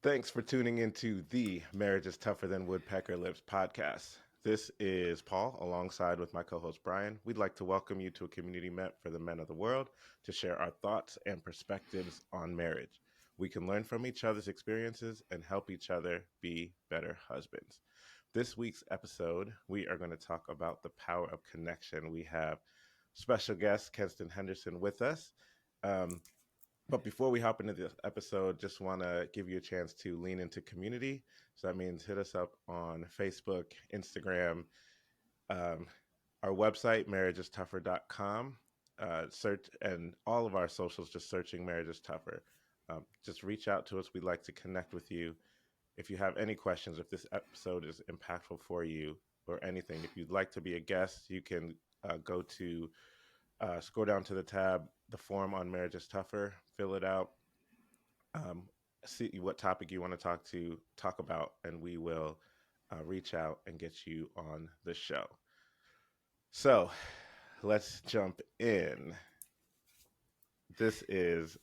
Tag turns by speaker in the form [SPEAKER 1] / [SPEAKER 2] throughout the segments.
[SPEAKER 1] Thanks for tuning into the Marriage is Tougher Than Woodpecker Lips podcast. This is Paul alongside with my co-host Brian. We'd like to welcome you to a community meant for the men of the world to share our thoughts and perspectives on marriage. We can learn from each other's experiences and help each other be better husbands. This week's episode, we are going to talk about the power of connection. We have special guest Kenston Henderson with us. Um, but before we hop into this episode, just want to give you a chance to lean into community. So that means hit us up on Facebook, Instagram, um, our website, marriageistougher.com. Search and all of our socials, just searching Marriage is Tougher. Just reach out to us. We'd like to connect with you. If you have any questions, if this episode is impactful for you or anything, if you'd like to be a guest, you can go to scroll down to the tab, the form on Marriage is Tougher, fill it out, um, see what topic you want to talk about, and we will reach out and get you on the show. So let's jump in. This is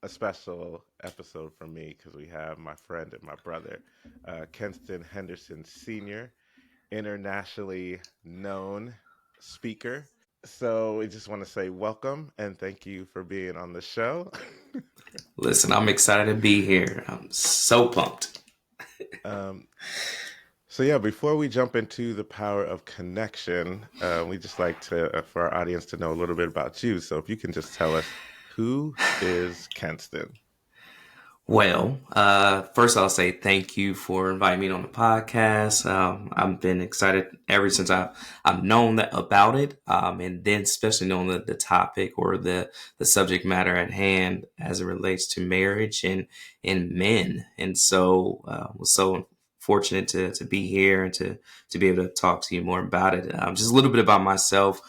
[SPEAKER 1] a special episode for me because we have my friend and my brother, Kenston Henderson Sr., internationally known speaker. So we just want to say welcome and thank you for being on the show.
[SPEAKER 2] Listen, I'm excited to be here. I'm so pumped.
[SPEAKER 1] um, so yeah, before we jump into the power of connection, we just like to for our audience to know a little bit about you. So if you can just tell us, who is Kenston?
[SPEAKER 2] Well, first I'll say thank you for inviting me on the podcast. I've been excited ever since I've known that about it, and then especially knowing the topic or the subject matter at hand as it relates to marriage and men. And so was so fortunate to be here and to be able to talk to you more about it. Just a little bit about myself.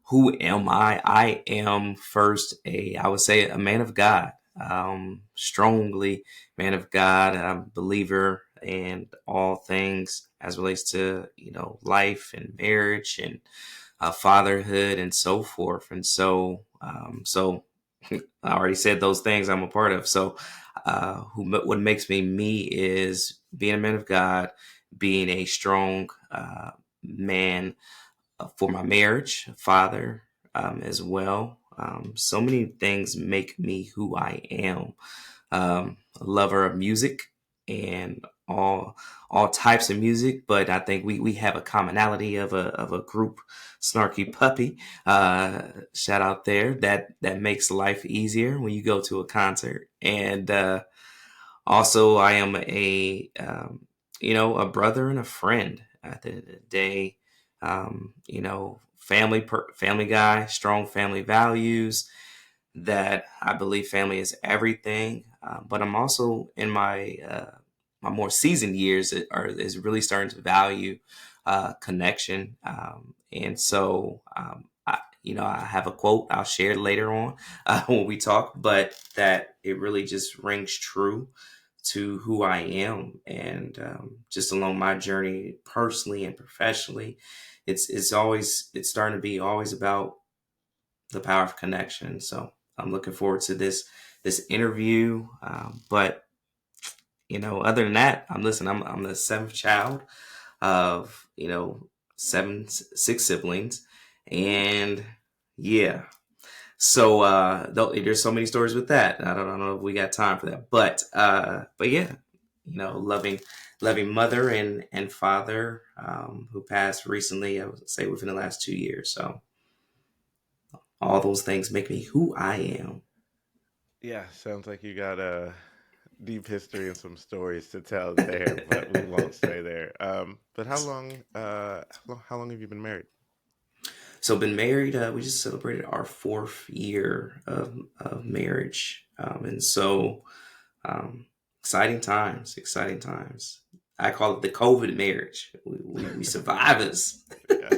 [SPEAKER 2] Who am I? I am first I would say a man of God. Strongly man of God, a believer in all things as relates to, life and marriage and fatherhood and so forth. And so I already said those things I'm a part of. So, what makes me me is being a man of God, being a strong, man for my marriage, father, as well. So many things make me who I am. A lover of music and all types of music, but I think we have a commonality of a group, Snarky Puppy. Shout out there that makes life easier when you go to a concert. And also, I am a brother and a friend. At the end of the day, family guy, strong family values. That I believe family is everything. But I'm also in my more seasoned years is really starting to value connection. And so I have a quote I'll share later on when we talk, but that it really just rings true to who I am, and just along my journey personally and professionally, it's starting to be always about the power of connection. So I'm looking forward to this interview. But other than that, I'm the seventh child of six siblings, and yeah. So there's so many stories with that. I don't know if we got time for that, but yeah, loving mother and father who passed recently. I would say within the last 2 years. So all those things make me who I am.
[SPEAKER 1] Yeah, sounds like you got a deep history and some stories to tell there, but we won't stay there. But how long have you been married?
[SPEAKER 2] So been married. We just celebrated our 4th year of marriage, and so exciting times. Exciting times. I call it the COVID marriage. We survivors.
[SPEAKER 1] Yeah,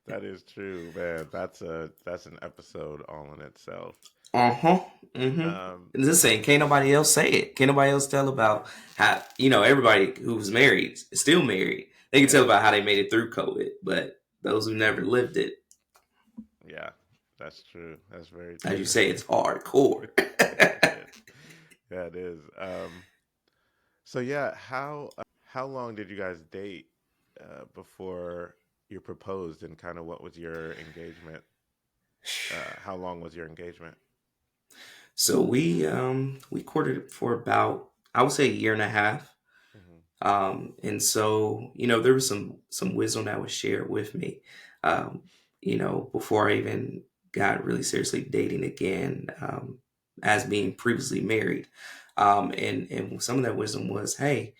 [SPEAKER 1] that is true, man. That's an episode all in itself.
[SPEAKER 2] Uh-huh. Mm-hmm.
[SPEAKER 1] Um,
[SPEAKER 2] And just saying, can't nobody else say it. Can't nobody else tell about how, everybody who's married is still married. They can tell
[SPEAKER 1] yeah,
[SPEAKER 2] about how they made it through COVID, but those who never lived it,
[SPEAKER 1] yeah, that's true. That's very
[SPEAKER 2] as you
[SPEAKER 1] true.
[SPEAKER 2] say, it's hardcore.
[SPEAKER 1] Yeah, it is. Yeah, it is. So yeah, how long did you guys date before you proposed, and kind of what was your engagement? How long was your engagement?
[SPEAKER 2] So we courted for about, I would say, a year and a half.
[SPEAKER 1] Hmm.
[SPEAKER 2] And so, there was some wisdom that was shared with me, um, before I even got really seriously dating again, as being previously married. And some of that wisdom was, hey,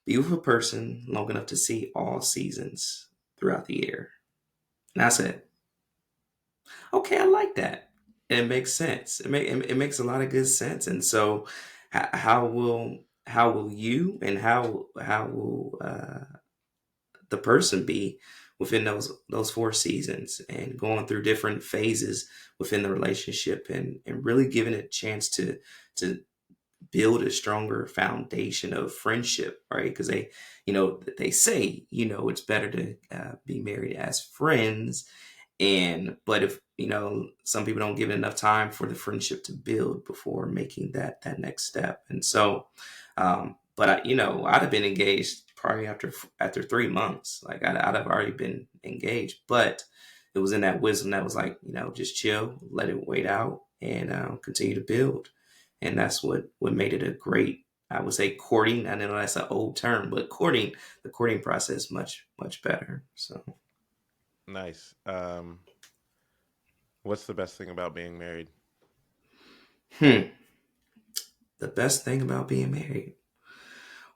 [SPEAKER 2] be with a person long enough to see all seasons throughout the year. And I said, okay, I like that. And it makes sense. It makes a lot of good sense. And so, how will you, and how will the person be within those four seasons, and going through different phases within the relationship, and really giving it a chance to build a stronger foundation of friendship, right? Because they say, it's better to be married as friends. But if some people don't give it enough time for the friendship to build before making that next step. And so, but I'd have been engaged probably after 3 months. Like I'd have already been engaged. But it was in that wisdom that was like, just chill, let it wait out, and continue to build. And that's what made it a great, I would say, courting. I know that's an old term, but the courting process much better. So.
[SPEAKER 1] Nice. What's the best thing about being married?
[SPEAKER 2] Hmm. The best thing about being married.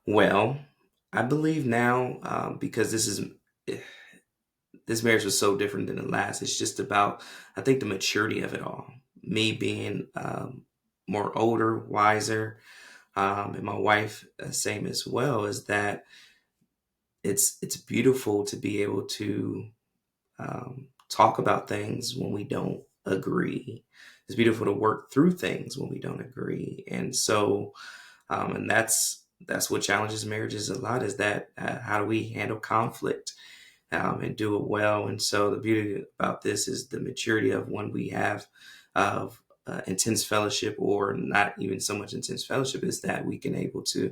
[SPEAKER 2] Well, I believe now, because this marriage was so different than the last. It's just about, I think, the maturity of it all. Me being more older, wiser, and my wife, same as well. Is that it's beautiful to be able to talk about things when we don't agree. It's beautiful to work through things when we don't agree, and so, and that's what challenges marriages a lot. Is that how do we handle conflict, and do it well? And so the beauty about this is the maturity of when we have of intense fellowship, or not even so much intense fellowship, is that we can able to,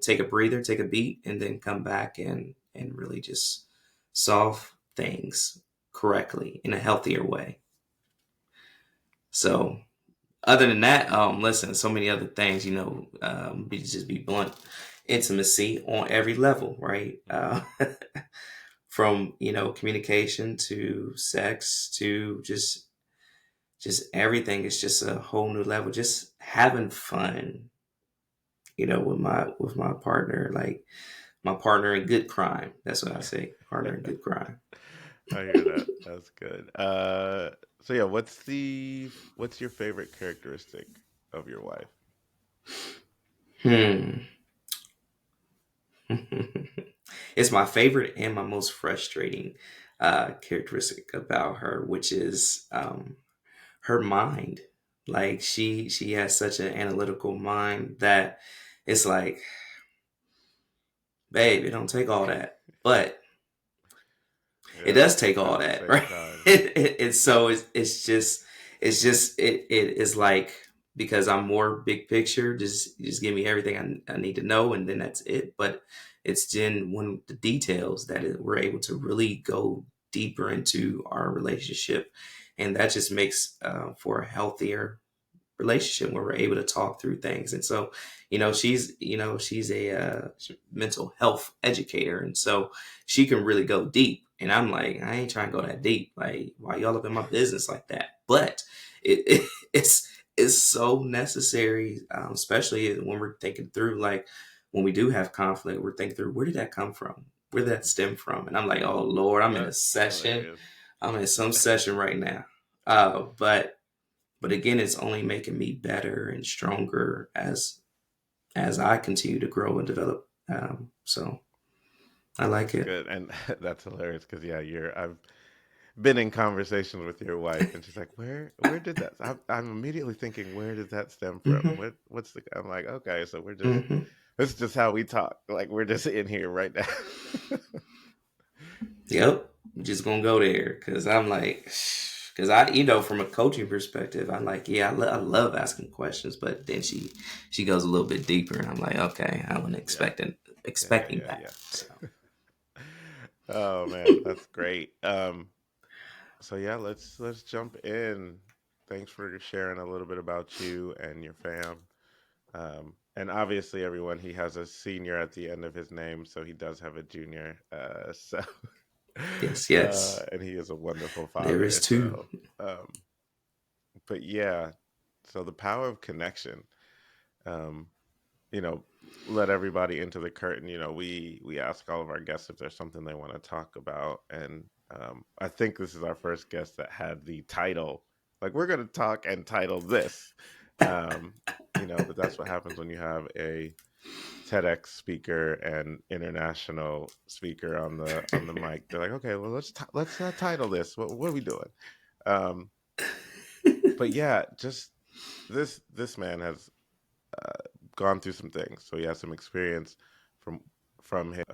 [SPEAKER 2] take a breather, take a beat, and then come back and really just solve things correctly in a healthier way. So other than that, listen, so many other things, just be blunt, intimacy on every level, right?
[SPEAKER 1] Hmm.
[SPEAKER 2] From communication to sex to just everything is just a whole new level. Just having fun, with my partner, like my partner in good crime. That's what I say, partner in good crime.
[SPEAKER 1] I hear that. That's good. So yeah, what's your favorite characteristic of your wife?
[SPEAKER 2] Hmm. It's my favorite and my most frustrating characteristic about her, which is her mind. Like she has such an analytical mind that it's like, babe, it don't take all that, but it
[SPEAKER 1] Yeah,
[SPEAKER 2] does take
[SPEAKER 1] at
[SPEAKER 2] all
[SPEAKER 1] the
[SPEAKER 2] that,
[SPEAKER 1] same
[SPEAKER 2] right?
[SPEAKER 1] time.
[SPEAKER 2] And so it's just it is like, because I'm more big picture. Just give me everything I need to know, and then that's it. But it's then when the details that we're able to really go deeper into our relationship, and that just makes for a healthier relationship where we're able to talk through things. And so, she's a mental health educator, and so she can really go deep. And I'm like, I ain't trying to go that deep. Like, why y'all up in my business like that? But it's so necessary, especially when we're thinking through, like, when we do have conflict, we're thinking through, where did that come from? Where did that stem from? And I'm like, oh Lord, I'm in a
[SPEAKER 1] That's
[SPEAKER 2] session.
[SPEAKER 1] hilarious.
[SPEAKER 2] I'm in some session right now. But again, it's only making me better and stronger as I continue to grow and develop. So I like
[SPEAKER 1] That's
[SPEAKER 2] it.
[SPEAKER 1] good, and that's hilarious because yeah, I've been in conversations with your wife, and she's like, "Where did that?" I'm immediately thinking, "Where did that stem from?
[SPEAKER 2] Hmm.
[SPEAKER 1] What's the?" I'm like, "Okay, so
[SPEAKER 2] Hmm.
[SPEAKER 1] this is just how we talk. Like we're just in here right now."
[SPEAKER 2] Yep. I'm just gonna go there because I'm like, Because from a coaching perspective, I'm like, yeah, I love asking questions, but then she goes a little bit deeper, and I'm like, okay, I wasn't expecting that. So
[SPEAKER 1] Oh man, that's great. So yeah, let's jump in. Thanks for sharing a little bit about you and your fam. And obviously, everyone, he has a senior at the end of his name, so he does have a junior.
[SPEAKER 2] yes, yes,
[SPEAKER 1] And he is a wonderful
[SPEAKER 2] there is
[SPEAKER 1] father.
[SPEAKER 2] two.
[SPEAKER 1] Um, but yeah, so the power of connection. Um, you know, let everybody into the curtain. We ask all of our guests if there's something they want to talk about, and I think this is our first guest that had the title. Like, we're going to talk and title this. Um, but that's what happens when you have a TEDx speaker and international speaker on the mic. They're like, okay, well, let's title this. What are we doing? Um, but yeah, just this man has uh, gone through some things, so he has some experience from his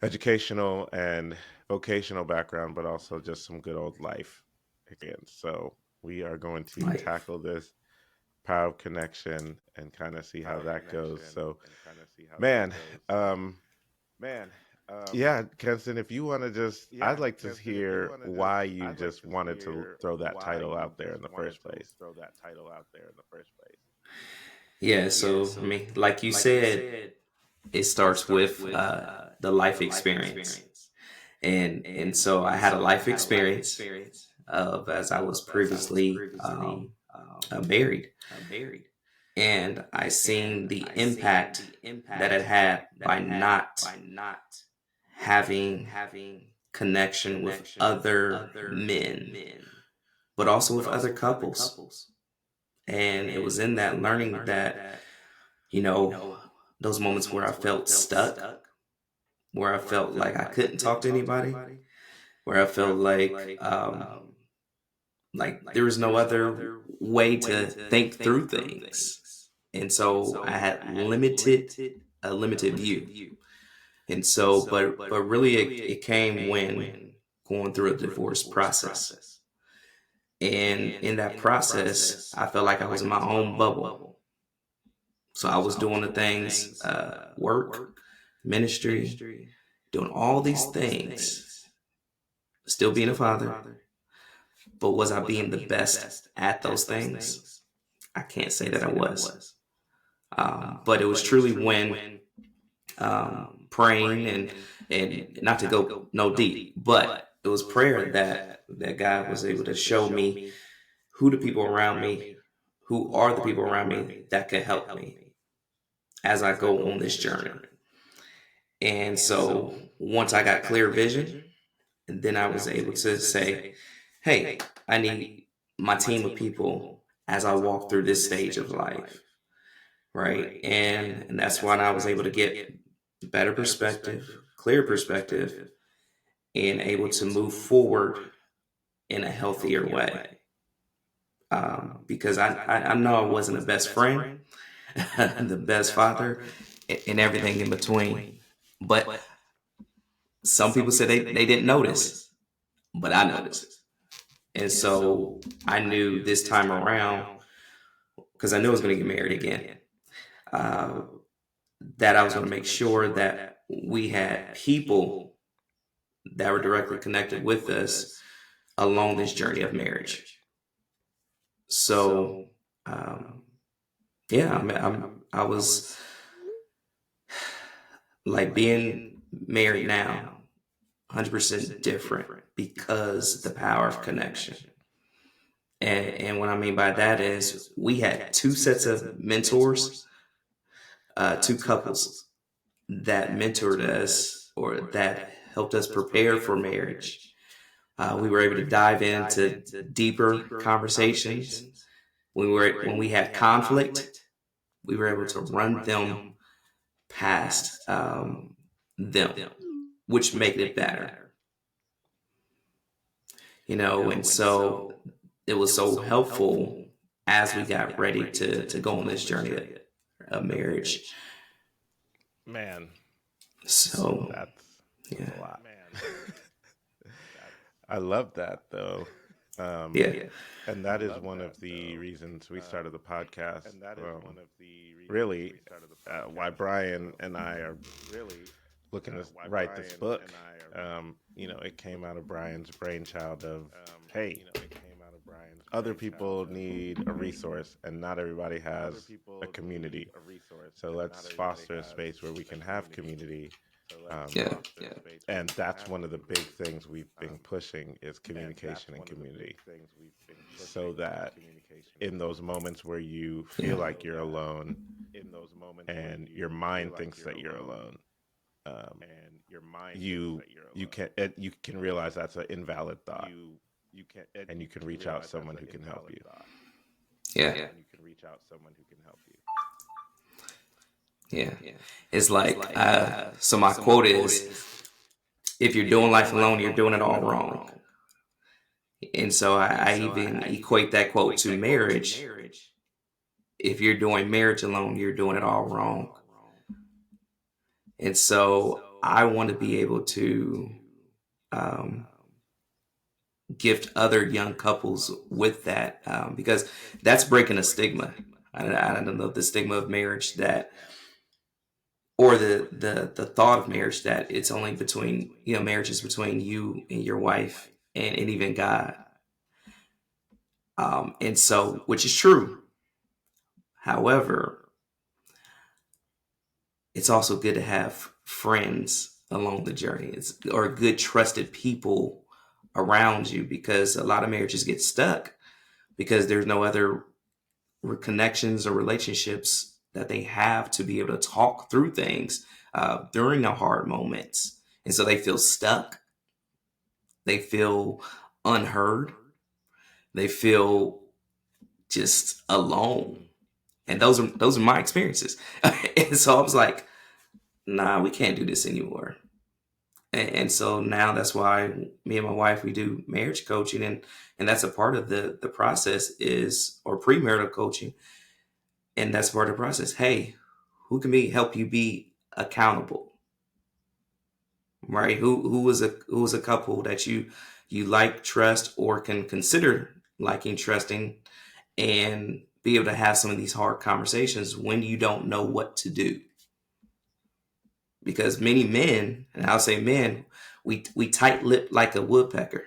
[SPEAKER 1] educational and vocational background, but also just some good old life experience. So we are going to
[SPEAKER 2] Life.
[SPEAKER 1] tackle this power of connection and kind of see how that goes. So, man, um, yeah, Kenston, if you want to I'd like to hear why you just wanted to throw that title out there in the first place.
[SPEAKER 2] Yeah. So I mean, like you said, it starts with the life experience, and so I had a life experience of as I was previously married, and I seen the impact that it had by not having connection with other men, but also with other couples. And it was in that learning that, you know, those moments where I felt stuck, where I felt like I couldn't talk to anybody, where I felt like there was no other way to think through things. And so I had a limited view. And so, but really it came when going through a divorce process. And in that process, I felt like I was in my own bubble. So I was doing the things, work, ministry, doing all these things, still being a father. But was I being the best at those things? I can't say that I was. But it was truly when praying and not to go no deep, but it was prayer that God was able to show me who the people around me, who are the people around me that could help me as I go on this journey. And so once I got clear vision, and then I was able to say, hey, I need my team of people as I walk through this stage of life. Right. And that's when I was able to get better perspective, clear perspective, and able to move forward in a healthier way. Because I know I wasn't the best friend, the best father, and everything in between. But some people said they didn't notice, but I noticed. And so I knew this time around, because I knew I was going to get married again, uh, that I was going to make sure that we had people that were directly connected with us along this journey of marriage. So, yeah, I was like being married now, 100% different because the power of connection. And what I mean by that is we had two sets of mentors, two couples that mentored us or that helped us prepare for marriage. We were able to dive into deeper conversations. When we had conflict, we were able to run them past them, which made it better. And so it was so helpful as we got ready to go on this journey of marriage.
[SPEAKER 1] Man,
[SPEAKER 2] So
[SPEAKER 1] that's
[SPEAKER 2] yeah.
[SPEAKER 1] a lot. I love that though. Um,
[SPEAKER 2] Yeah.
[SPEAKER 1] and that is one of the reasons we started the podcast. Really, why Brian and I are looking to write this book. It came out of Brian's brainchild of, hey, other people need a resource, and not everybody has a community. So let's foster a space where we can have community. Um,
[SPEAKER 2] Yeah. Yeah.
[SPEAKER 1] and that's one of the big things we've been pushing is communication and community, so that in those moments where you
[SPEAKER 2] Yeah.
[SPEAKER 1] feel like you're alone and your mind thinks that you're alone, um, you can realize that's an invalid thought, and you can reach out someone who can help you.
[SPEAKER 2] Yeah. Yeah. It's like, so my quote is, if you're doing life alone, you're doing it all wrong. And so I even equate that quote to marriage. If you're doing marriage alone, you're doing it all wrong. And so I want to be able to um, gift other young couples with that, because that's breaking a stigma. I don't know, the stigma of marriage, that, or the thought of marriage, that it's only between, marriage is between you and your wife, and even God. And so, which is true. However, it's also good to have friends along the journey. Or good trusted people around you, because a lot of marriages get stuck because there's no other connections or relationships that they have to be able to talk through things during the hard moments. And so they feel stuck. They feel unheard. They feel just alone. And those are my experiences. And so I was like, nah, we can't do this anymore. And so now that's why me and my wife, we do marriage coaching, and that's a part of the process, is, or premarital coaching. And that's part of the process. Hey, who can help you be accountable, right? Who is a couple that you like, trust, or can consider liking, trusting, and be able to have some of these hard conversations when you don't know what to do. Because many men, and I'll say men, we tight lip like a woodpecker.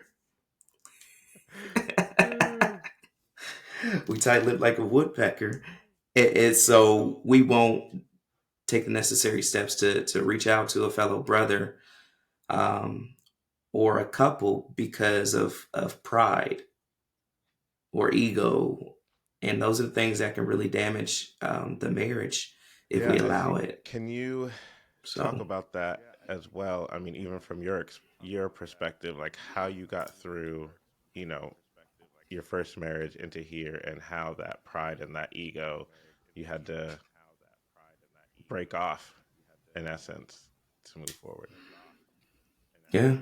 [SPEAKER 2] We tight lip like a woodpecker, and so we won't take the necessary steps to reach out to a fellow brother, um, or a couple, because of pride or ego. And those are the things that can really damage the marriage if we
[SPEAKER 1] Yeah,
[SPEAKER 2] allow it.
[SPEAKER 1] can you talk
[SPEAKER 2] So,
[SPEAKER 1] about that as well? I mean, even from your perspective, like how you got through, you know, your first marriage into here, and how that pride and that ego you had to break off, in essence, to move forward.
[SPEAKER 2] yeah.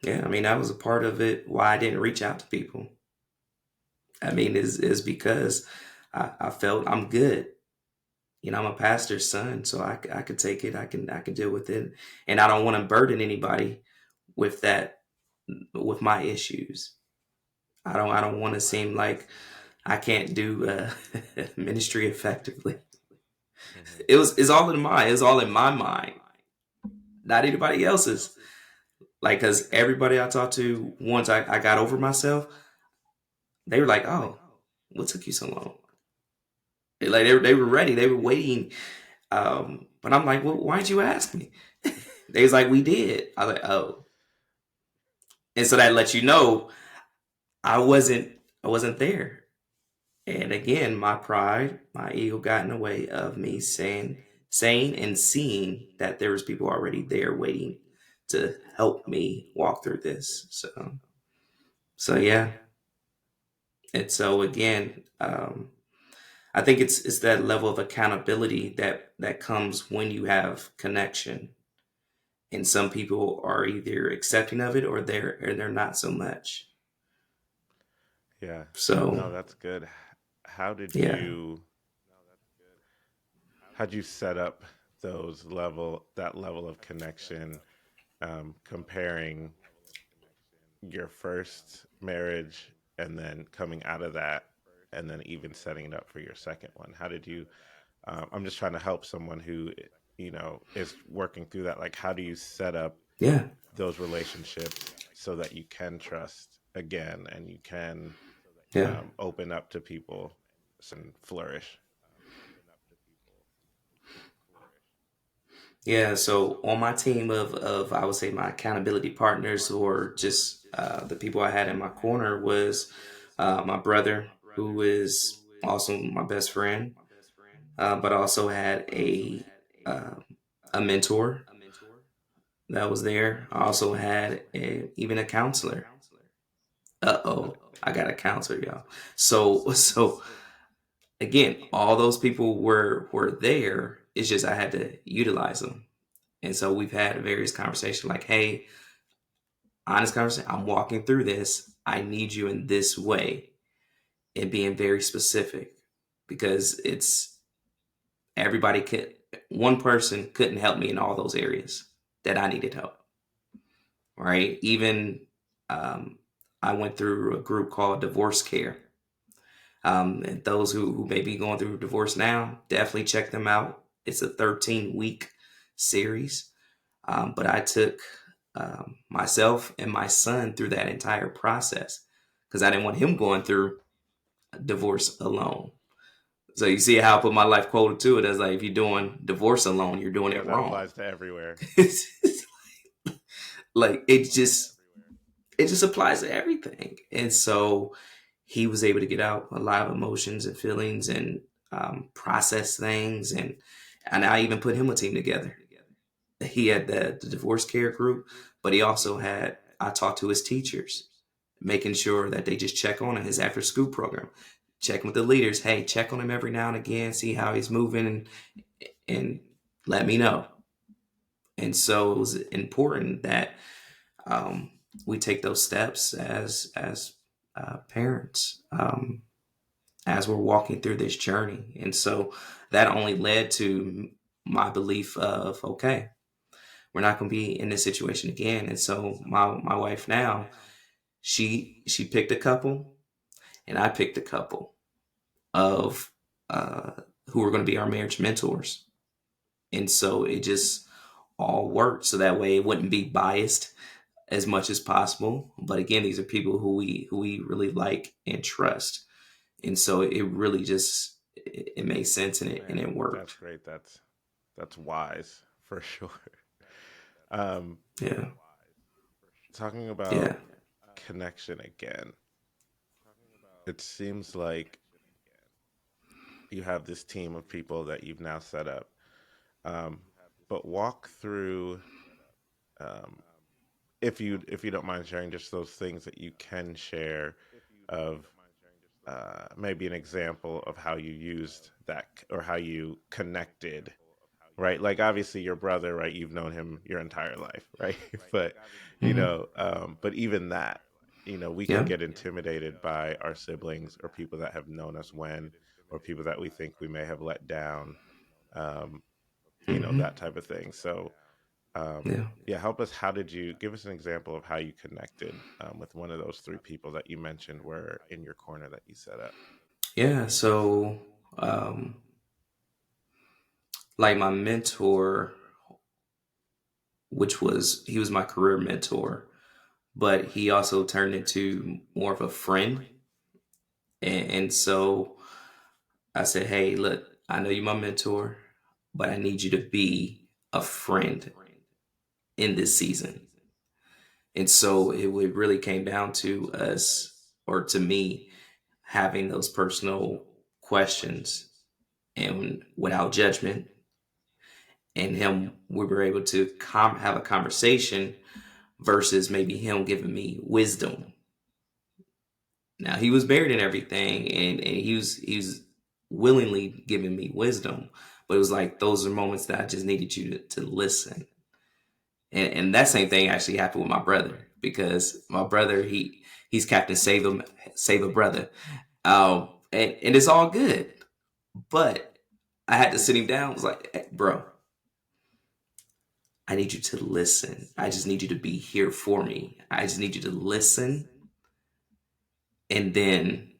[SPEAKER 2] Yeah. I mean, that was a part of it why I didn't reach out to people. I mean, is because I felt I'm good. I'm a pastor's son, so I could take it. I can deal with it. And I don't want to burden anybody with that, with my issues. I don't want to seem like I can't do ministry effectively.
[SPEAKER 1] Hmm.
[SPEAKER 2] It's all in mind. It's all in my mind, not anybody else's. Like, because everybody I talked to, once I got over myself, they were like, "Oh, what took you so long?" Like, they were ready. They were waiting. But I'm like, "Well, why'd you ask me?" They was like, "We did." I was like, "Oh," and so that lets you know I wasn't I wasn't there. And again, my pride, my ego got in the way of me saying and seeing that there was people already there waiting to help me walk through this. So yeah. And so again, I think it's that level of accountability that comes when you have connection. And some people are either accepting of it, or they're not so much.
[SPEAKER 1] Yeah,
[SPEAKER 2] So
[SPEAKER 1] no, that's good. How did
[SPEAKER 2] yeah.
[SPEAKER 1] you how'd you set up that level of connection, comparing your first marriage and then coming out of that and then even setting it up for your second one? How did you I'm just trying to help someone who is working through that. Like, how do you set up
[SPEAKER 2] Yeah.
[SPEAKER 1] those relationships so that you can trust again and you can
[SPEAKER 2] Yeah.
[SPEAKER 1] open up to people and flourish?
[SPEAKER 2] Yeah. So on my team of I would say my accountability partners or just the people I had in my corner was my brother, who is also my best friend, but also had uh, a mentor that was there. I also had even a counselor. Uh-oh, I got a counselor, y'all. So again, all those people were there. It's just I had to utilize them. And so we've had various conversations like, hey, honest conversation, I'm walking through this. I need you in this way, and being very specific, because it's everybody could one person couldn't help me in all those areas that I needed help. Right? Even um, I went through a group called Divorce Care. And those who may be going through divorce now, definitely check them out. It's a 13-week series. But I took myself and my son through that entire process because I didn't want him going through divorce alone. So you see how I put my life quote to it as like, if you're doing divorce alone, you're doing
[SPEAKER 1] Yeah,
[SPEAKER 2] it
[SPEAKER 1] that
[SPEAKER 2] wrong.
[SPEAKER 1] applies to everywhere.
[SPEAKER 2] Like it just applies to everything. And so he was able to get out a lot of emotions and feelings and process things. And I even put him a team together. He had the divorce care group, but he also had, I talked to his teachers, making sure that they just check on his after school program, checking with the leaders. Hey, check on him every now and again, see how he's moving, and let me know. And so it was important that um, we take those steps as parents, as we're walking through this journey. And so that only led to my belief of, okay, we're not going to be in this situation again. And so my wife now, she picked a couple, and I picked a couple of uh, who were going to be our marriage mentors. And so it just all worked, so that way it wouldn't be biased as much as possible. But again, these are people who we really like and trust, and so it really just it made sense, and
[SPEAKER 1] Man,
[SPEAKER 2] it
[SPEAKER 1] that's
[SPEAKER 2] worked.
[SPEAKER 1] great. That's wise for sure. Um,
[SPEAKER 2] Yeah.
[SPEAKER 1] Talking about
[SPEAKER 2] Yeah.
[SPEAKER 1] connection again, it seems like you have this team of people that you've now set up. Um, but walk through, um, if you don't mind sharing, just those things that you can share of maybe an example of how you used that or how you connected, right? Like, obviously your brother, right? You've known him your entire life, right? But
[SPEAKER 2] Hmm.
[SPEAKER 1] but even that, we can
[SPEAKER 2] Yeah.
[SPEAKER 1] get intimidated by our siblings or people that have known us when, or people that we think we may have let down, um,
[SPEAKER 2] Hmm.
[SPEAKER 1] that type of thing. So
[SPEAKER 2] Yeah.
[SPEAKER 1] yeah, help us. How did you give us an example of how you connected with one of those three people that you mentioned were in your corner that you set up?
[SPEAKER 2] Yeah. So, um, like my mentor, which was he was my career mentor, but he also turned into more of a friend. And so I said, hey, look, I know you're my mentor, but I need you to be a friend in this season. And so it would really came down to us, or to me, having those personal questions and without judgment. And him, we were able to have a conversation versus maybe him giving me wisdom. Now he was buried in everything, and he was willingly giving me wisdom, but it was like those are moments that I just needed you to listen. And that same thing actually happened with my brother, because my brother he's Captain Save a Brother, and it's all good, but I had to sit him down. I was like, hey, bro, I need you to listen. I just need you to be here for me. I just need you to listen. And then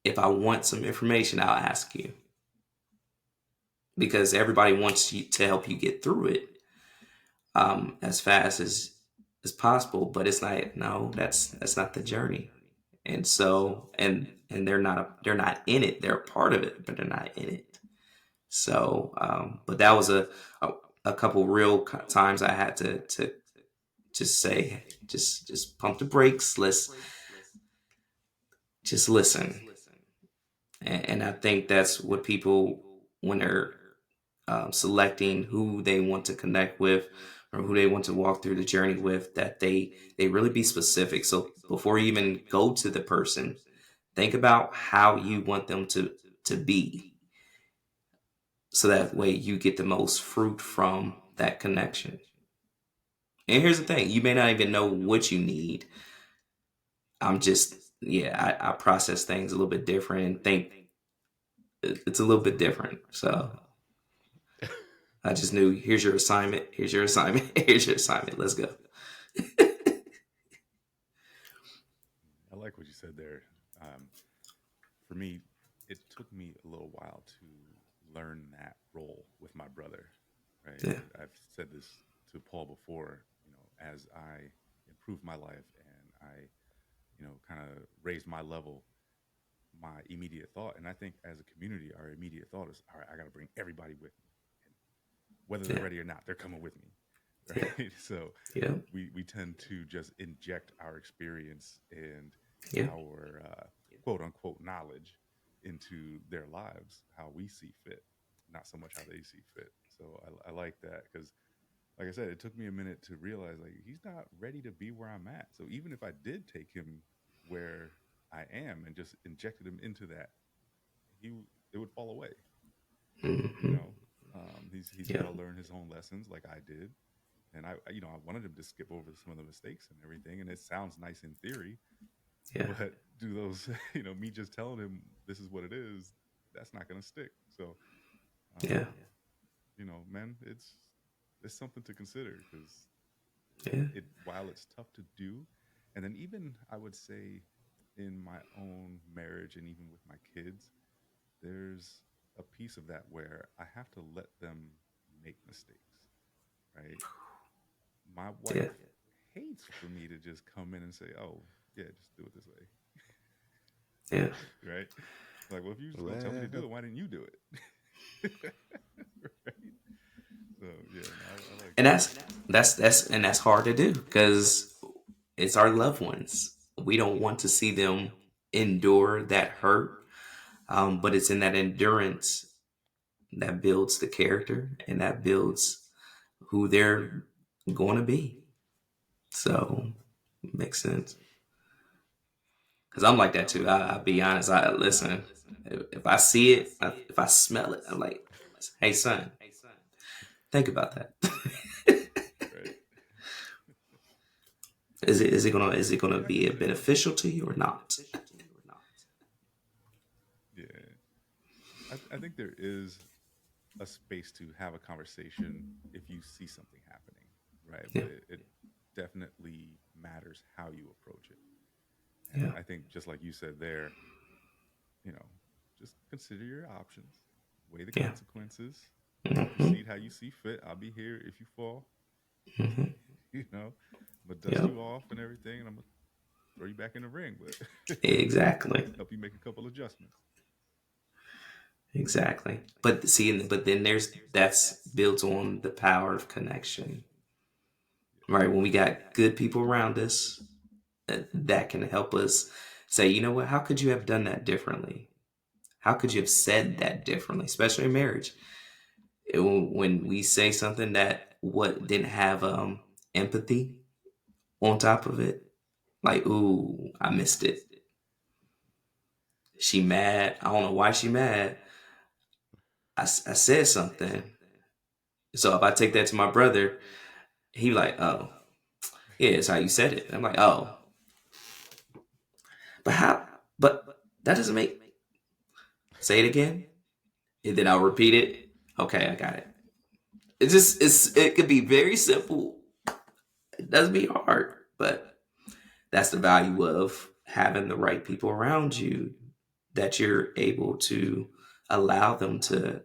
[SPEAKER 2] if I want some information, I'll ask you, because everybody wants you to help you get through it as fast as possible. But it's like, no, that's not the journey. And so, and they're not in it. They're a part of it, but they're not in it. So, but that was a couple real times I had to just say, just pump the brakes. Let's just listen. And I think that's what people, when they're selecting who they want to connect with or who they want to walk through the journey with, that they really be specific. So before you even go to the person, think about how you want them to be, so that way you get the most fruit from that connection. And here's the thing, you may not even know what you need. I'm just, yeah, I process things a little bit different and think it's a little bit different. So I just knew, here's your assignment, here's your assignment, here's your assignment, let's go.
[SPEAKER 3] I like what you said there. Um, for me, it took me a little while to learn that role with my brother. Right,
[SPEAKER 2] Yeah,
[SPEAKER 3] I've said this to Paul before. As I improved my life and I, kind of raised my level, my immediate thought, and I think as a community, our immediate thought is, all right, I got to bring everybody with me, and whether they're
[SPEAKER 2] yeah,
[SPEAKER 3] ready or not, they're coming with me.
[SPEAKER 2] yeah,
[SPEAKER 3] Right, so
[SPEAKER 2] yeah,
[SPEAKER 3] we tend to just inject our experience and
[SPEAKER 2] yeah,
[SPEAKER 3] our quote unquote knowledge into their lives, how we see fit, not so much how they see fit. So I like that because, like I said, it took me a minute to realize like he's not ready to be where I'm at. So even if I did take him where I am and just injected him into that, he it would fall away. You
[SPEAKER 2] hmm,
[SPEAKER 3] know, he's got
[SPEAKER 2] yeah,
[SPEAKER 3] to learn his own lessons like I did, and I wanted him to skip over some of the mistakes and everything. And it sounds nice in theory,
[SPEAKER 2] yeah,
[SPEAKER 3] but do those me just telling him this is what it is, that's not going to stick. So
[SPEAKER 2] yeah,
[SPEAKER 3] um, man, it's something to consider because
[SPEAKER 2] yeah,
[SPEAKER 3] it while it's tough to do, and then even I would say in my own marriage and even with my kids, there's a piece of that where I have to let them make mistakes, right? My
[SPEAKER 2] yeah,
[SPEAKER 3] wife hates for me to just come in and say, "Oh, yeah, just do it this way,"
[SPEAKER 2] yeah.
[SPEAKER 3] right? Like, well, if you was gonna tell me to do
[SPEAKER 1] Well,
[SPEAKER 3] it, why didn't you do it? Right? So yeah, no, I like
[SPEAKER 2] And
[SPEAKER 3] that.
[SPEAKER 2] that's hard to do, because it's our loved ones. We don't want to see them endure that hurt, but it's in that endurance that builds the character and that builds who they're going to be. So it makes sense. Because I'm like that too. I'll be honest. I listen. If I see it, if I smell it, I'm like, "Hey, son, think about that.
[SPEAKER 3] Right?
[SPEAKER 2] Is it gonna
[SPEAKER 3] Yeah, I can
[SPEAKER 2] be
[SPEAKER 3] say
[SPEAKER 2] beneficial to you or not?"
[SPEAKER 3] yeah. I think there is a space to have a conversation if you see something happening, right?
[SPEAKER 2] Yeah,
[SPEAKER 3] But it definitely matters how you approach it. And
[SPEAKER 2] yeah,
[SPEAKER 3] I think just like you said there, you know, just consider your options, weigh the
[SPEAKER 2] yeah.
[SPEAKER 3] consequences,
[SPEAKER 2] Hmm.
[SPEAKER 3] proceed how you see fit. I'll be here if you fall,
[SPEAKER 2] Hmm.
[SPEAKER 3] you know, but dust
[SPEAKER 2] Yep.
[SPEAKER 3] you off and everything, and I'm gonna throw you back in the ring, but
[SPEAKER 2] Exactly.
[SPEAKER 3] help you make a couple adjustments.
[SPEAKER 2] Exactly. But see, but then that's built on the power of connection, right? When we got good people around us, that can help us say, you know what? How could you have done that differently? How could you have said that differently? Especially in marriage, when we say something that what didn't have empathy on top of it, like, ooh, I missed it. She mad. I don't know why she mad. I said something. So if I take that to my brother, he like, oh, yeah, it's how you said it. I'm like, oh, but how? But that doesn't make. Say it again, and then I'll repeat it. Okay, I got it. it could be very simple. It doesn't be hard, but that's the value of having the right people around you, that you're able to allow them to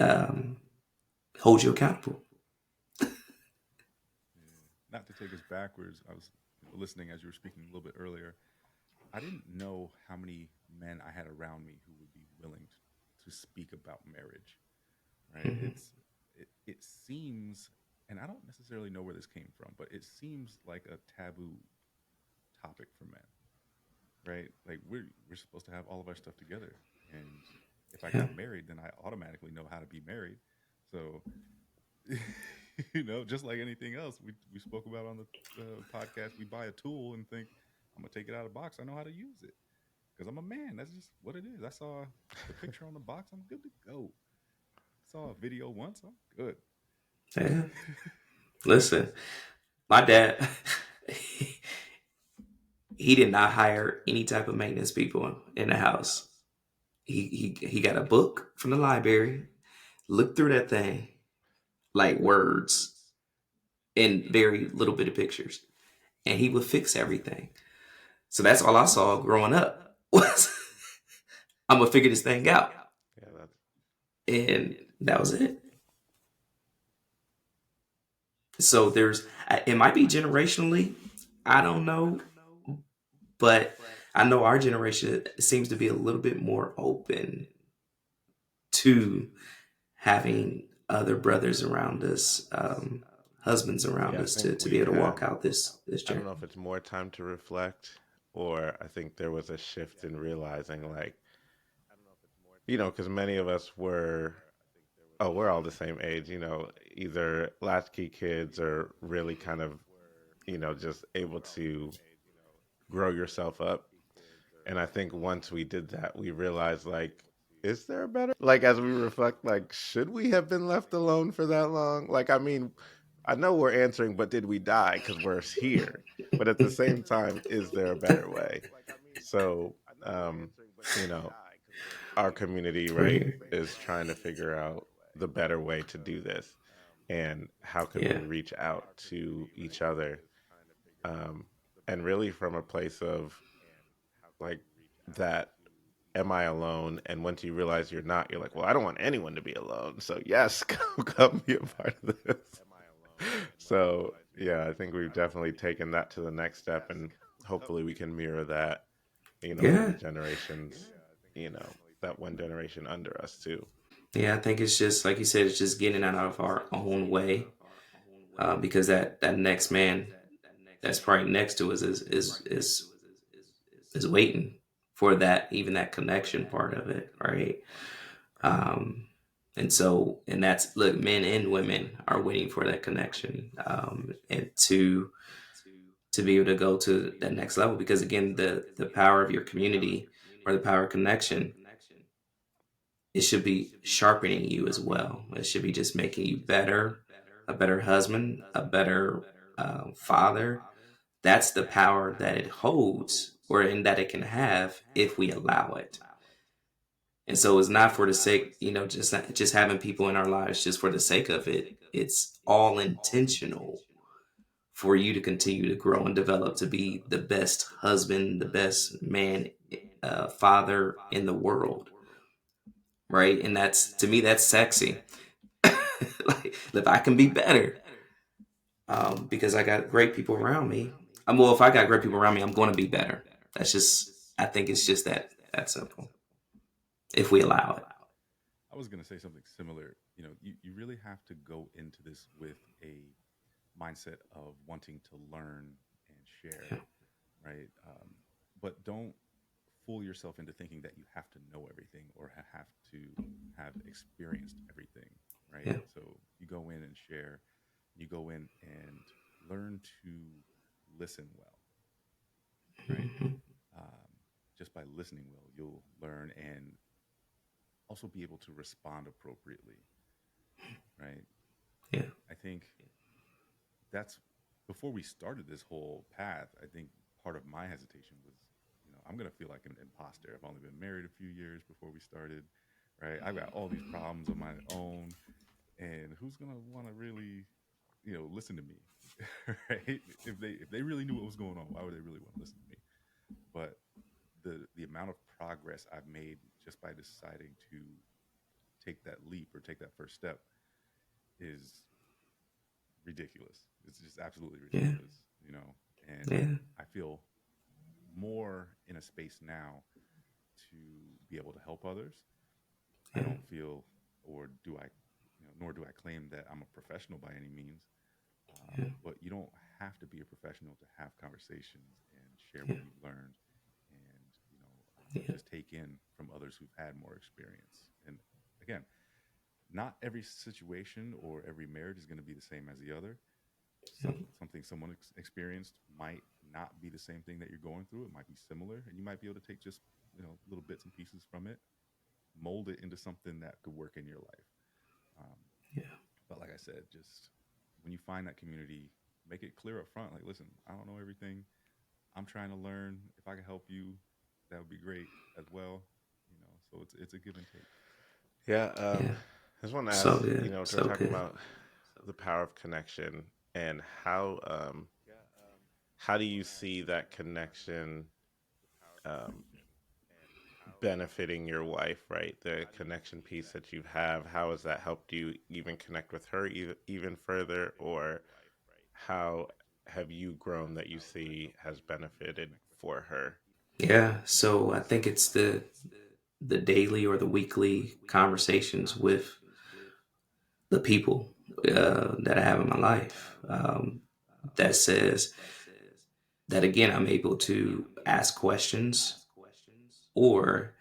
[SPEAKER 2] um, hold you accountable.
[SPEAKER 3] Yeah. Not to take us backwards, I was listening as you were speaking a little bit earlier. I didn't know how many men I had around me who would be willing to speak about marriage. Right?
[SPEAKER 2] Mhm.
[SPEAKER 3] It seems, and I don't necessarily know where this came from, but it seems like a taboo topic for men, right? Like we're supposed to have all of our stuff together, and if I
[SPEAKER 2] Yeah.
[SPEAKER 3] got married, then I automatically know how to be married. So, just like anything else we spoke about on the podcast, we buy a tool and think I'm gonna take it out of the box. I know how to use it because I'm a man. That's just what it is. I saw the picture on the box. I'm good to go. Saw a video once. I'm good.
[SPEAKER 2] Yeah. Listen, my dad, he did not hire any type of maintenance people in the house. He got a book from the library, looked through that thing like words and very little bit of pictures, and he would fix everything. So that's all I saw growing up was I'm gonna figure this thing out,
[SPEAKER 1] Yeah, that's
[SPEAKER 2] and that was it. So it might be generationally, I don't know, but I know our generation seems to be a little bit more open to having other brothers around us, husbands around
[SPEAKER 1] yeah. I
[SPEAKER 2] us
[SPEAKER 1] think
[SPEAKER 2] to be
[SPEAKER 1] we
[SPEAKER 2] able to
[SPEAKER 1] had.
[SPEAKER 2] walk out this
[SPEAKER 1] I don't know if
[SPEAKER 2] journey.
[SPEAKER 1] it's more time to reflect, or I think there was a shift in realizing, like, because many of us were, oh, we're all the same age, either latchkey kids or really kind of, just able to grow yourself up. And I think once we did that, we realized, like, is there a better? Like, as we reflect, like, should we have been left alone for that long? Like, I mean, I know we're answering, but did we die? Because we're here. But at the same time, is there a better way? So, um, you know, our community,
[SPEAKER 2] We're
[SPEAKER 1] right,
[SPEAKER 2] here.
[SPEAKER 1] is trying to figure out the better way to do this, and how can we
[SPEAKER 2] Yeah.
[SPEAKER 1] reach out to each other, um, and really from a place of, like, that, am I alone? And once you realize you're not, you're like, well, I don't want anyone to be alone. So yes, come be a part of this. So yeah, I think we've definitely taken that to the next step, and hopefully we can mirror that, for the
[SPEAKER 2] Yeah.
[SPEAKER 1] generations, that one generation under us too.
[SPEAKER 2] Yeah, I think it's just like you said, it's just getting out of our own way, because that next man that's probably next to us is waiting for that, even that connection part of it, right? Um, and that's, look, men and women are waiting for that connection, and to be able to go to that next level, because again, the power of your community or the power of connection, it should be sharpening you as well. It should be just making you better, a better husband, a better father. That's the power that it holds, or in that it can have if we allow it. And so it's not for the sake, just having people in our lives just for the sake of it. It's all intentional for you to continue to grow and develop to be the best husband, the best man, father in the world, right? And that's, to me, that's sexy. Like, if I can be better, because I got great people around me. Well, if I got great people around me, I'm going to be better. That's just, I think it's just that simple. If we allow it.
[SPEAKER 3] I was going to say something similar. You really have to go into this with a mindset of wanting to learn and share,
[SPEAKER 2] Yeah.
[SPEAKER 3] right? But don't fool yourself into thinking that you have to know everything or have to have experienced everything, right?
[SPEAKER 2] Yeah.
[SPEAKER 3] So you go in and share, you go in and learn to listen well, right?
[SPEAKER 2] Mhm.
[SPEAKER 3] Um, just by listening well, you'll learn and also be able to respond appropriately, right?
[SPEAKER 2] Yeah.
[SPEAKER 3] I think that's before we started this whole path. I think part of my hesitation was, I'm going to feel like an imposter. I've only been married a few years before we started. right? I've got all these problems of my own, and who's gonna want to really, listen to me, right? If they really knew what was going on, why would they really want to listen to me? But the amount of progress I've made just by deciding to take that leap or take that first step is ridiculous. It's just absolutely
[SPEAKER 2] Yeah.
[SPEAKER 3] ridiculous, and
[SPEAKER 2] Yeah.
[SPEAKER 3] I feel more in a space now to be able to help others. I
[SPEAKER 2] Yeah.
[SPEAKER 3] don't feel, or do I, nor do I claim that I'm a professional by any means.
[SPEAKER 2] Yeah.
[SPEAKER 3] But you don't have to be a professional to have conversations and share
[SPEAKER 2] Yeah.
[SPEAKER 3] what you've learned, and
[SPEAKER 2] Yeah.
[SPEAKER 3] just take in from others who've had more experience. And again, not every situation or every marriage is going to be the same as the other. Something someone experienced might not be the same thing that you're going through. It might be similar, and you might be able to take just little bits and pieces from it, mold it into something that could work in your life. Um,
[SPEAKER 2] Yeah.
[SPEAKER 3] but like I said, just when you find that community, make it clear up front. Like, listen, I don't know everything. I'm trying to learn. If I can help you, that would be great as well. So it's a give and take.
[SPEAKER 1] Yeah.
[SPEAKER 2] Yeah.
[SPEAKER 1] I just want to
[SPEAKER 2] So
[SPEAKER 1] ask,
[SPEAKER 2] good.
[SPEAKER 1] if we're
[SPEAKER 2] So
[SPEAKER 1] talking
[SPEAKER 2] good.
[SPEAKER 1] about the power of connection and how do you see that connection um, benefiting your wife, right? The connection piece that you have, how has that helped you even connect with her even further? Or how have you grown that you see has benefited for her?
[SPEAKER 2] Yeah. So I think it's the daily or the weekly conversations with the people that I have in my life. That says that again, I'm able to ask questions, or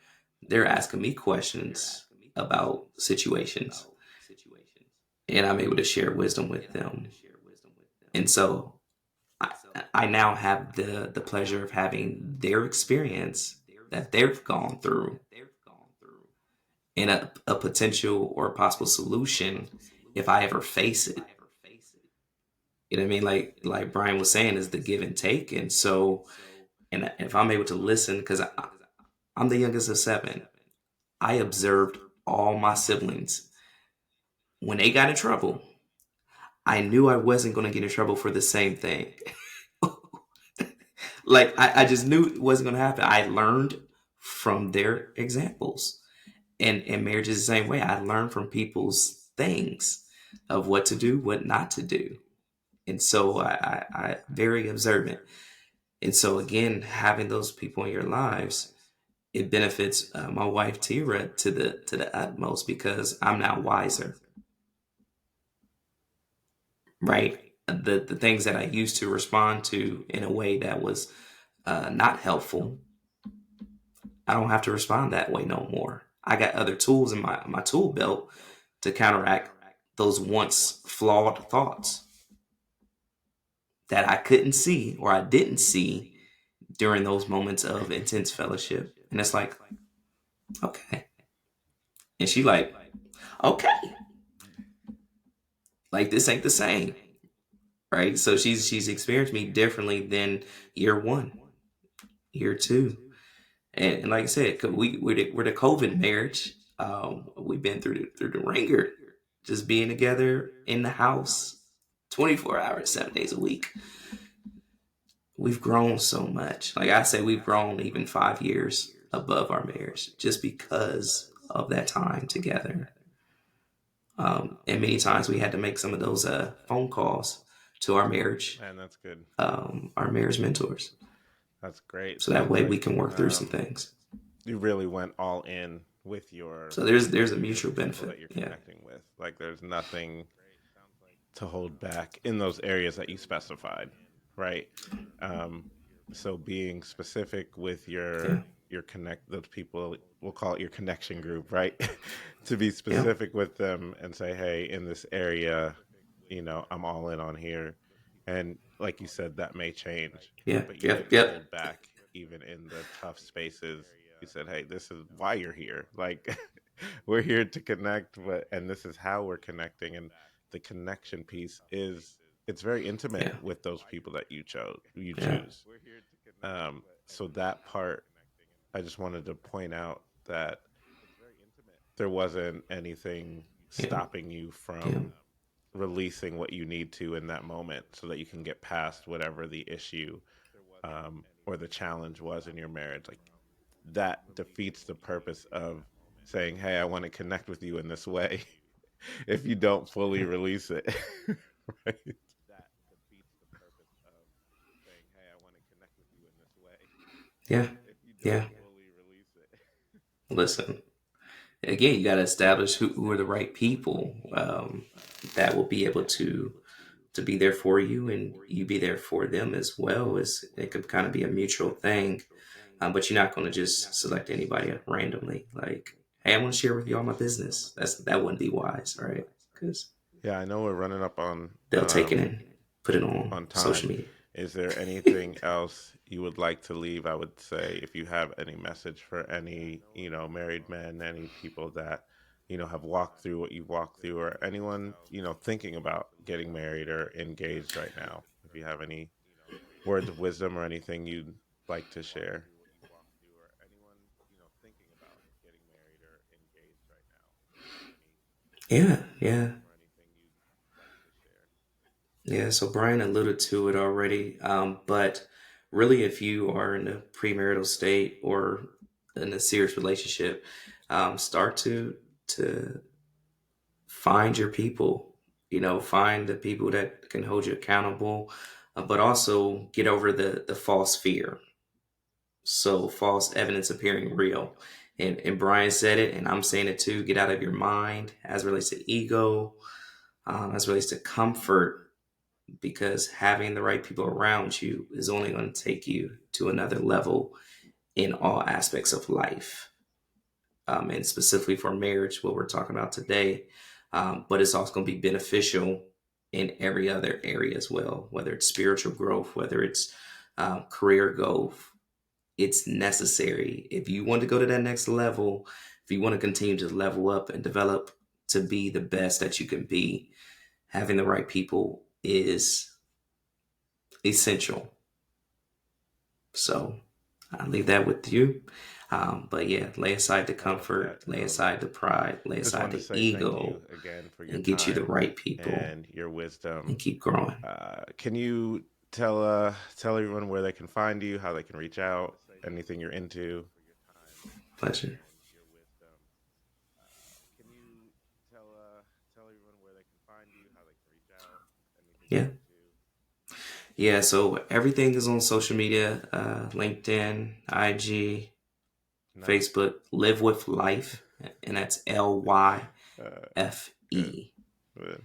[SPEAKER 2] they're asking me questions about situations, and I'm able to share wisdom with them. And so I, I now have the pleasure of having their experience that they've gone through and a potential or a possible solution if I ever face it. You know what I mean? Like Brian was saying, is the give and take. And so, and if I'm able to listen, because I'm the youngest of seven, I observed all my siblings when they got in trouble. I knew I wasn't going to get in trouble for the same thing. Like I just knew it wasn't going to happen. I learned from their examples, and marriage is the same way. I learned from people's things of what to do, what not to do, and so I very observant. And so again, having those people in your lives, it benefits my wife Tira to the utmost because I'm now wiser, right? The things that I used to respond to in a way that was not helpful, I don't have to respond that way no more. I got other tools in my tool belt to counteract those once flawed thoughts that I couldn't see or I didn't see during those moments of intense fellowship. And it's like, okay. And she like, okay, like this ain't the same. Right. So she's experienced me differently than year one, year two. And like I said, we're the COVID marriage. We've been through the ringer, just being together in the house, 24 hours, 7 days a week. We've grown so much. Like I say, we've grown even 5 years above our marriage just because of that time together. And many times we had to make some of those phone calls to
[SPEAKER 1] Man, that's good.
[SPEAKER 2] our marriage mentors,
[SPEAKER 1] That's great.
[SPEAKER 2] so that
[SPEAKER 1] Sounds
[SPEAKER 2] way we
[SPEAKER 1] like
[SPEAKER 2] can work through some things.
[SPEAKER 1] you really went all in with
[SPEAKER 2] So there's a
[SPEAKER 1] with the
[SPEAKER 2] mutual
[SPEAKER 1] people
[SPEAKER 2] benefit.
[SPEAKER 1] that you're
[SPEAKER 2] Yeah,
[SPEAKER 1] connecting with. Like there's nothing to hold back in those areas that you specified, right? Um, so being specific with
[SPEAKER 2] yeah,
[SPEAKER 1] your connect those people, we'll call it your connection group, right? To be
[SPEAKER 2] yeah,
[SPEAKER 1] specific with them and say, hey, in this area, I'm all in on here, and like you said, that may change,
[SPEAKER 2] yeah,
[SPEAKER 1] but you
[SPEAKER 2] yep,
[SPEAKER 1] didn't
[SPEAKER 2] yep,
[SPEAKER 1] hold back even in the tough spaces. You said, hey, this is why you're here. Like we're here to connect, but and this is how we're connecting, and the connection piece is it's very intimate
[SPEAKER 2] yeah,
[SPEAKER 1] with those people that you
[SPEAKER 2] yeah,
[SPEAKER 1] choose. So that part, I just wanted to point out that there wasn't anything
[SPEAKER 2] Yeah.
[SPEAKER 1] stopping you
[SPEAKER 2] Yeah.
[SPEAKER 1] from releasing what you need to in that moment so that you can get past whatever the issue or the challenge was in your marriage. Like that defeats the purpose of saying, "Hey, I want to connect with you in this way." If you don't fully
[SPEAKER 2] Yeah.
[SPEAKER 1] release it, right?
[SPEAKER 2] Yeah. Yeah. Listen, again, you got to establish who are the right people that will be able to be there for you, and you be there for them as well. As it could kind of be a mutual thing, but you're not going to just select anybody randomly. Like, hey, I want to share with you all my business. That wouldn't be wise, right? Because
[SPEAKER 1] Yeah, I know we're running up
[SPEAKER 2] they'll take it and put it on
[SPEAKER 1] on time.
[SPEAKER 2] social media.
[SPEAKER 1] Is there anything else you would like to leave? I would say if you have any message for any, married men, any people that, have walked through what you've walked through, or anyone, thinking about getting married or engaged right now. If you have any words of wisdom or anything you'd like to share.
[SPEAKER 2] Yeah, yeah, yeah. So Brian alluded to it already, but really, if you are in a premarital state or in a serious relationship, start to find your people. Find the people that can hold you accountable, but also get over the false fear. So false evidence appearing real. And Brian said it, and I'm saying it too. Get out of your mind as it relates to ego, as it relates to comfort, because having the right people around you is only going to take you to another level in all aspects of life. And specifically for marriage, what we're talking about today. But it's also going to be beneficial in every other area as well, whether it's spiritual growth, whether it's career growth. It's necessary. If you want to go to that next level, if you want to continue to level up and develop to be the best that you can be, having the right people is essential. So I leave that with you. But yeah, lay aside the
[SPEAKER 1] I love that.
[SPEAKER 2] comfort, lay aside the pride, lay
[SPEAKER 1] Just
[SPEAKER 2] aside
[SPEAKER 1] wanted to
[SPEAKER 2] the
[SPEAKER 1] say thank
[SPEAKER 2] ego,
[SPEAKER 1] you again for your
[SPEAKER 2] and get you the
[SPEAKER 1] time
[SPEAKER 2] right people
[SPEAKER 1] and your wisdom.
[SPEAKER 2] and keep growing.
[SPEAKER 1] Can you tell everyone where they can find you, how they can reach out, anything you're into?
[SPEAKER 2] Pleasure. Yeah. Yeah. So everything is on social media, LinkedIn, IG,
[SPEAKER 1] Nice.
[SPEAKER 2] Facebook, Live with Life, and that's Lyfe.
[SPEAKER 1] Good. Good.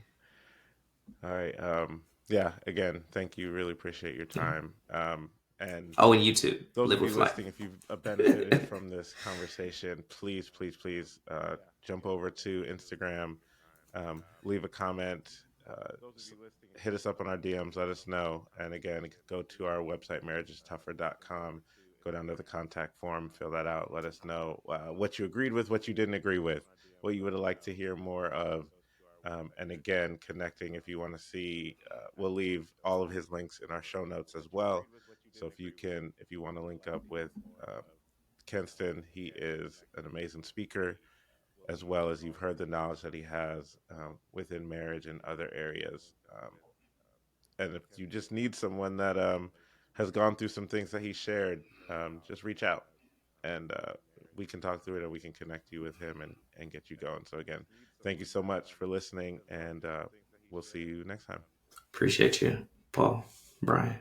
[SPEAKER 1] All right. Yeah. Again, thank you. Really appreciate your
[SPEAKER 2] Yeah.
[SPEAKER 1] time. And
[SPEAKER 2] Oh, and YouTube,
[SPEAKER 1] those
[SPEAKER 2] Live
[SPEAKER 1] of you
[SPEAKER 2] with Life.
[SPEAKER 1] listening, if you've benefited from this conversation, please, please, please jump over to Instagram, leave a comment, hit us up on our DMs, let us know. And again, go to our website, marriageistougher.com, go down to the contact form, fill that out, let us know what you agreed with, what you didn't agree with, what you would like to hear more of. And again, connecting if you want to see, we'll leave all of his links in our show notes as well. So if you want to link up with uh, Kenston, he is an amazing speaker, as well as you've heard the knowledge that he has within marriage and other areas. And if you just need someone that has gone through some things that he shared, just reach out and we can talk through it, or we can connect you with him and get you going. So again, thank you so much for listening, and we'll see you next time.
[SPEAKER 2] Appreciate you, Paul, Brian.